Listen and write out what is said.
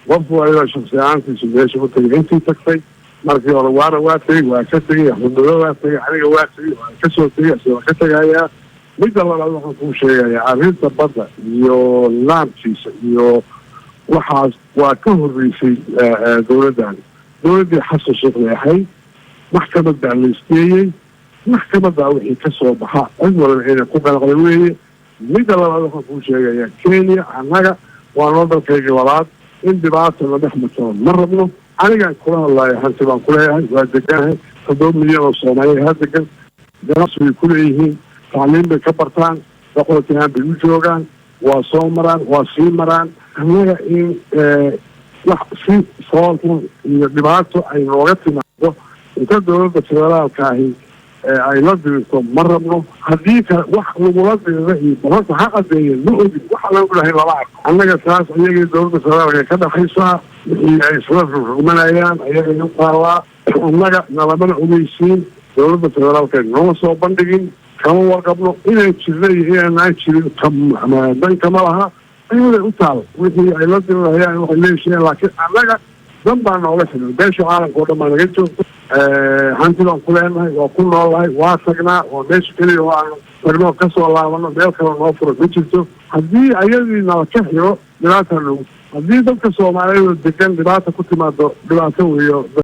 qofku ayada shakhsiyaantiisu meesha u tagay intii tagtay markii hore waa tegey waa ka tegey axmednimo waa tegey aniga waa tegey waa ka soo tegey asagoo ka tegayaa midda labaad waxaan kuu sheegayaa arrinta badda iyo laamkiisa iyo waxaas waa ka horreysay dowladdani dowladdii xasan sheekh bay ahayd maxkamad baa la isteeyey maxkamaddaa wixii ka soo baxa cid walba inay ku qalaqday weeye midda labaad waxaan kuu sheegayaa kenya annaga waa noo dalkayga labaad in dhibaata la dhex matalo ma rabno anigaan kula hadlaayo hanti baan kuleeyahay waa deganahay 7 milyan oo soomaaliya ha degan ganacsi bay kuleeyihiin tacliim bay ka bartaan boqolkiiaan bay u joogaan waa soo maraan waa sii maraan annaga in wax si soolxun iyo dhibaato ay nooga timaado inta dowladda federaalka ahi ay la dirirto ma rabno haddii kale wax lagula dirira iyo balanta ha qadeeyeen ma ogin waxa lagu dhahay lama arko annaga taas iyagii dowladda federaalka ka dhaxaysaa wixii ay isla rugmanayaan ayaga u taallaa annaga nalamana ogeysiin dowladda federaalka nooma soo bandhigin kama warqabno inaan jirna iyo inaanaan jirin dan kama laha ayaday u taal wixii ay la dirirayaan waxay leeshiyeen laakiin annaga dan baa nooga xiran beesha caalamka oo dhan baa naga joogto hanti baan ku leenahay waa ku noolahay waa tagnaa oo meesha keliya oo aan tagno kasoo laabano meel kale noo furo ma jirto haddii ayadii nala ka xiro dhibaata noogu haddii dadka soomaaliyeed oo degan dhibaata ku timaado dhibaato weeyo